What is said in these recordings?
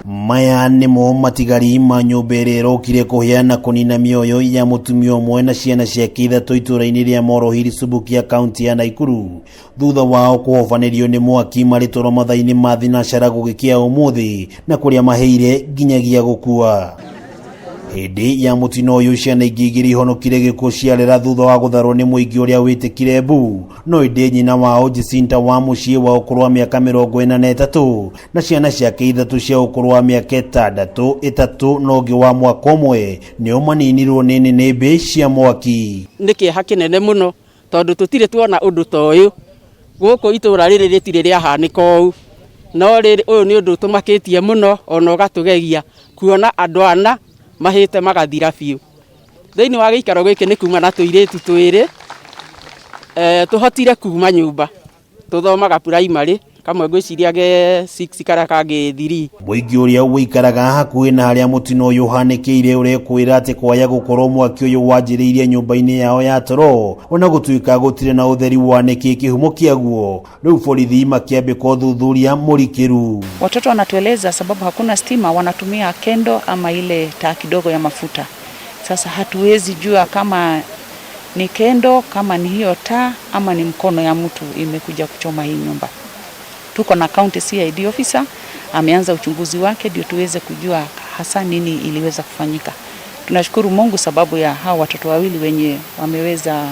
Maya nimo matigari ma nyumba ĩrĩa ĩrokire kũheana kũnina mĩoyo ya mũtumia ũmwe na ciana ciake ithatũ itũũra-inĩ rĩa Morohiri Subukia kaunti ya Nakuru thutha wao kũhobanĩrio nĩ mwaki marĩ toro mathaa-inĩ ma thinacara gũgĩkĩa ũmũthĩ na kũrĩa maheire nginyagia gũkua. Hĩndĩ ya mũtino ũyũ ciana ingĩ igĩrĩ ihonokire gĩkuũ ciarĩra thutha wa gũtharwo nĩ mũingĩ ũrĩa wĩtĩkire mbu, no ĩndĩ nyina wao Jacinta wa mũciĩ wa ũkũrũ wa mĩaka 43 na ciana ciake ithatũ cia ũkũrũ wa mĩaka 6, 3 na ũngĩ wa mwaka ũmwe nĩo maninirwo nĩ nĩnĩmbĩ cia mwaki. Nĩ kĩeha kĩnene mũno tondũ tũtirĩ tuona ũndũ ta ũyũ gũkũ itũũra rĩrĩ rĩtirĩ rĩahanĩka ũũ, no rĩrĩ ũyũ nĩ ũndũ ũtũmakĩtie mũno ona ũgatũgegia kuona andũ ana mahĩte magathira biũ. Thĩinĩ wa gĩikaro gĩkĩ nĩ kuma na tũirĩtu twĩrĩ tũhotire kuma nyũmba tũthomaga primary, kamwe ngwĩciria ge 6 karĩa kangĩ 3. Mũingĩ ũrĩa wĩikaraga hakuhĩ na harĩa mũtino ũyũ ũhanĩkĩire ũrekwĩra atĩ kwaya gũkorwo mwaki ũyũ wanjĩrĩirie nyũmba-inĩ yao ya toro, ona gũtuĩka gũtirĩ na ũtheri wa nĩkĩ kĩhumo kĩaguo. Rĩu borithi makĩambĩka ũthuthuria mũrikĩru. Watoto wanatueleza sababu hakuna stima, wanatumia kendo ama ile taa kidogo ya mafuta. Sasa hatuwezi jua kama ni kendo, kama ni hiyo taa ama ni mkono ya mtu imekuja kuchoma hii nyumba. Tuko na county CID officer ameanza uchunguzi wake ndio tuweze kujua hasa nini iliweza kufanyika. Tunashukuru Mungu sababu ya hao watoto wawili wenye wameweza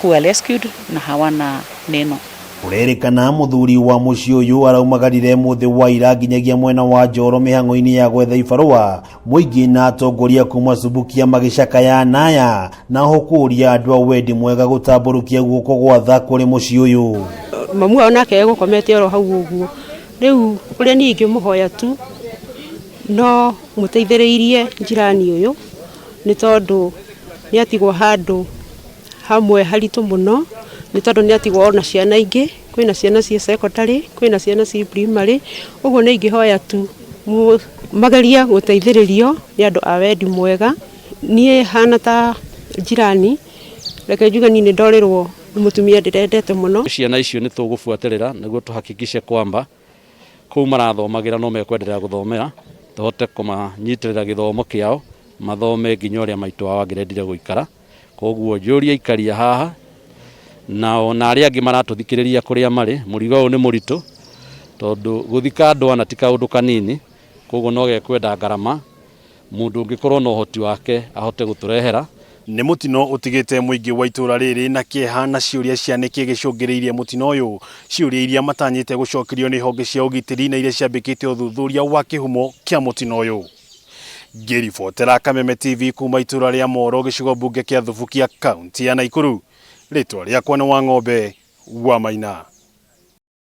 kuwa rescued na hawana neno. Kurerikana muthuri wa muciĩ ũyũ araumagarire mũthĩ wa ira nginyagia mwena wa Njoro mĩhang'o-inĩ ya gwetha ibarũa, mũingĩ na atongoria kuma Subukia magĩcakaya naya na ho kũria andũ a wendi mwega gũtambũrũkia guoko gwa tha kũrĩ muciĩ ũyũ. Mamu wao nake gũkomete oro hau ũguo. Rĩu ũrĩa niĩ ingĩmũhoya tu no mũteithĩrĩirie njirani ũyũ nĩ tondũ nĩ atigwo handũ hamwe haritũ mũno, nĩ tondũ nĩ atigwo ona ciana ingĩ, kwĩna ciana cia secondary, kwĩna ciana cia primary. Ũguo nĩ ingĩhoya tu mageria gũteithĩrĩrio nĩ andũ a wendi mwega. Niĩ hana ta njirani reke njuge niĩ nĩ ndorĩrwo mutumia ndĩrendete mũno. Ciana icio nĩ tũgũbuatĩrĩra nĩguo tũhakikishe kwamba kũu marathomagĩra no mekwenderea gũthomera, tũhote kũmanyitĩrĩra gĩthomo kĩao mathome nginya ũrĩa maitũ wao angĩrendire gũikara. Koguo njũria ikaria haha na ona arĩa angĩ maratũthikĩrĩria kũrĩa marĩ, mũrigo ũyũ nĩ mũritũ tondũ gũthika andũ ana ti kaũndũ kanini, koguo no gekwenda ngarama. Mũndũ ũngĩkorwo na ũhoti wake ahote gũtũrehera. Nĩ mũtino ũtigĩte mũingĩ wa itũũra rĩrĩ na kĩeha na ciũria cia nĩkĩ gĩcũngĩrĩirie mũtino ũyũ, ciũria iria matanyĩte gũcokerio nĩ honge cia ũgitĩri na iria ciambĩkĩte ũthuthuria wa kĩhumo kĩa mũtino ũyũ. Ngĩribotera Kameme TV kuma itũũra rĩa Moro, gĩcigo mbunge kĩa Subukia kaunti ya Nakuru. Rĩtwa rĩakwa nĩ Wang'ombe wa Maina.